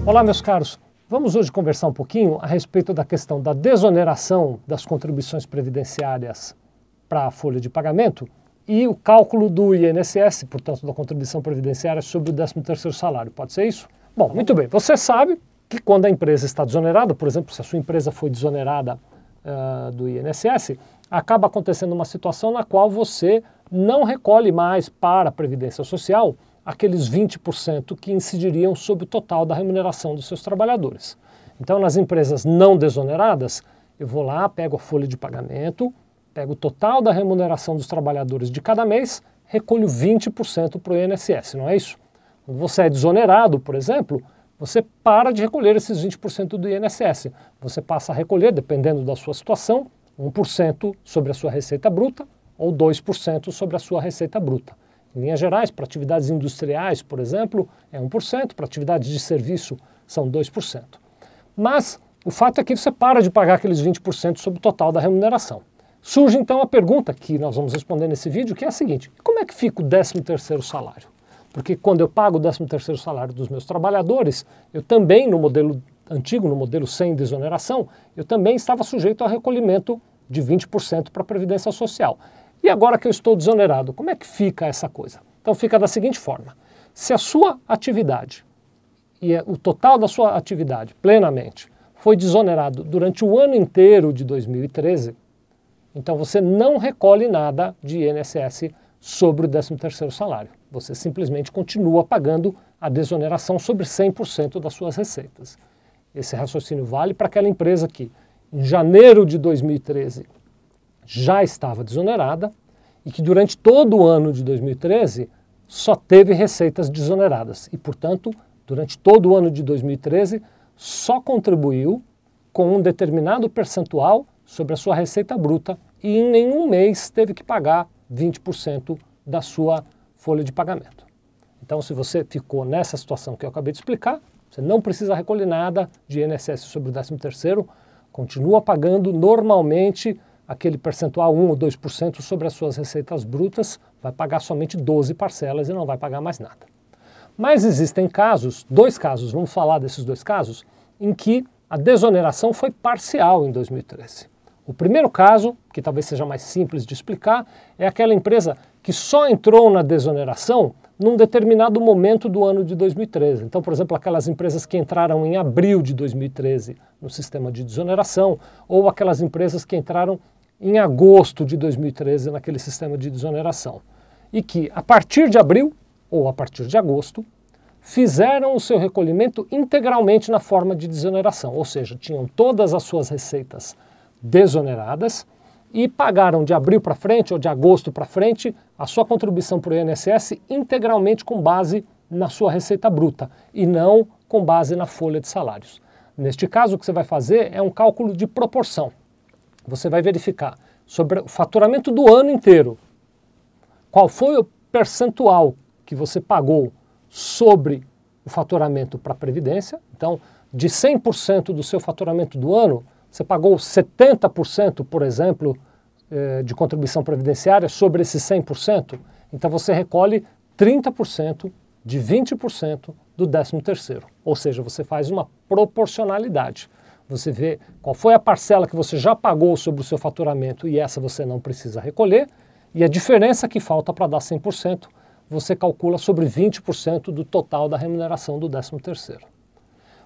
Olá, meus caros. Vamos hoje conversar um pouquinho a respeito da questão da desoneração das contribuições previdenciárias para a folha de pagamento e o cálculo do INSS, portanto, da contribuição previdenciária sobre o 13º salário. Pode ser isso? Bom, muito bem. Você sabe que quando a empresa está desonerada, por exemplo, se a sua empresa foi desonerada do INSS, acaba acontecendo uma situação na qual você não recolhe mais para a Previdência Social aqueles 20% que incidiriam sobre o total da remuneração dos seus trabalhadores. Então, nas empresas não desoneradas, eu vou lá, pego a folha de pagamento, pego o total da remuneração dos trabalhadores de cada mês, recolho 20% para o INSS, não é isso? Quando você é desonerado, por exemplo, você para de recolher esses 20% do INSS. Você passa a recolher, dependendo da sua situação, 1% sobre a sua receita bruta ou 2% sobre a sua receita bruta. Em linhas gerais, para atividades industriais, por exemplo, é 1%, para atividades de serviço são 2%. Mas o fato é que você para de pagar aqueles 20% sobre o total da remuneração. Surge então a pergunta que nós vamos responder nesse vídeo, que é a seguinte: como é que fica o 13º salário? Porque quando eu pago o 13º salário dos meus trabalhadores, eu também, no modelo antigo, no modelo sem desoneração, eu também estava sujeito a recolhimento de 20% para a Previdência Social. E agora que eu estou desonerado, como é que fica essa coisa? Então fica da seguinte forma: se a sua atividade e o total da sua atividade plenamente foi desonerado durante o ano inteiro de 2013, então você não recolhe nada de INSS sobre o 13º salário. Você simplesmente continua pagando a desoneração sobre 100% das suas receitas. Esse raciocínio vale para aquela empresa que, em janeiro de 2013, já estava desonerada e que durante todo o ano de 2013 só teve receitas desoneradas e, portanto, durante todo o ano de 2013 só contribuiu com um determinado percentual sobre a sua receita bruta e em nenhum mês teve que pagar 20% da sua folha de pagamento. Então, se você ficou nessa situação que eu acabei de explicar, você não precisa recolher nada de INSS sobre o 13º, continua pagando normalmente aquele percentual 1 ou 2% sobre as suas receitas brutas, vai pagar somente 12 parcelas e não vai pagar mais nada. Mas existem casos, dois casos, vamos falar desses dois casos, em que a desoneração foi parcial em 2013. O primeiro caso, que talvez seja mais simples de explicar, é aquela empresa que só entrou na desoneração num determinado momento do ano de 2013. Então, por exemplo, aquelas empresas que entraram em abril de 2013 no sistema de desoneração, ou aquelas empresas que entraram em agosto de 2013 naquele sistema de desoneração. E que, a partir de abril, ou a partir de agosto, fizeram o seu recolhimento integralmente na forma de desoneração, ou seja, tinham todas as suas receitas desoneradas e pagaram de abril para frente ou de agosto para frente a sua contribuição para o INSS integralmente com base na sua receita bruta e não com base na folha de salários. Neste caso, o que você vai fazer é um cálculo de proporção. Você vai verificar sobre o faturamento do ano inteiro qual foi o percentual que você pagou sobre o faturamento para a Previdência. Então, de 100% do seu faturamento do ano, você pagou 70%, por exemplo, de contribuição previdenciária sobre esses 100%. Então, você recolhe 30% de 20% do 13º. Ou seja, você faz uma proporcionalidade. Você vê qual foi a parcela que você já pagou sobre o seu faturamento e essa você não precisa recolher, e a diferença que falta para dar 100%, você calcula sobre 20% do total da remuneração do 13º.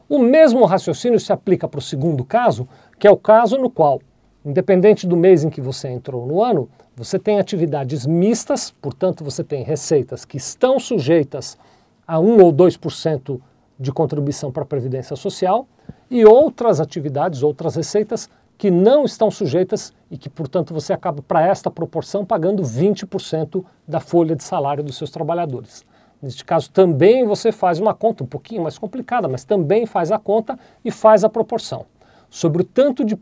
O mesmo raciocínio se aplica para o segundo caso, que é o caso no qual, independente do mês em que você entrou no ano, você tem atividades mistas, portanto você tem receitas que estão sujeitas a 1 ou 2% de contribuição para a Previdência Social e outras atividades, outras receitas que não estão sujeitas e que, portanto, você acaba, para esta proporção, pagando 20% da folha de salário dos seus trabalhadores. Neste caso, também você faz uma conta um pouquinho mais complicada, mas também faz a conta e faz a proporção. Sobre o tanto de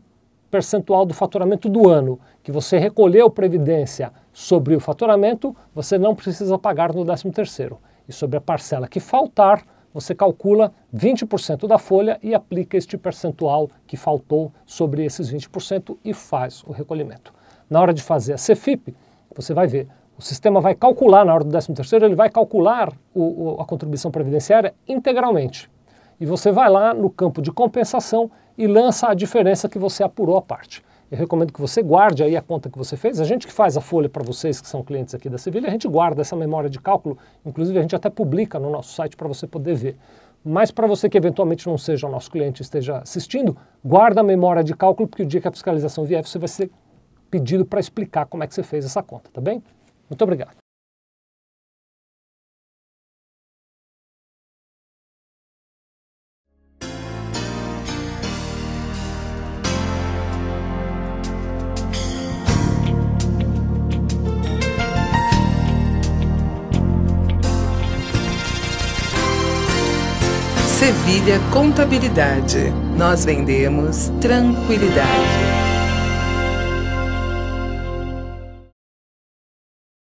percentual do faturamento do ano que você recolheu Previdência sobre o faturamento, você não precisa pagar no 13º. E sobre a parcela que faltar, você calcula 20% da folha e aplica este percentual que faltou sobre esses 20% e faz o recolhimento. Na hora de fazer a CFIP, você vai ver, o sistema vai calcular, na hora do 13º, ele vai calcular a contribuição previdenciária integralmente. e você vai lá no campo de compensação e lança a diferença que você apurou à parte. Eu recomendo que você guarde aí a conta que você fez. A gente que faz a folha para vocês que são clientes aqui da Sevilha, a gente guarda essa memória de cálculo, inclusive a gente até publica no nosso site para você poder ver. Mas para você que eventualmente não seja o nosso cliente e esteja assistindo, guarda a memória de cálculo, porque o dia que a fiscalização vier, você vai ser pedido para explicar como é que você fez essa conta, tá bem? Muito obrigado. Sevilha Contabilidade. Nós vendemos tranquilidade.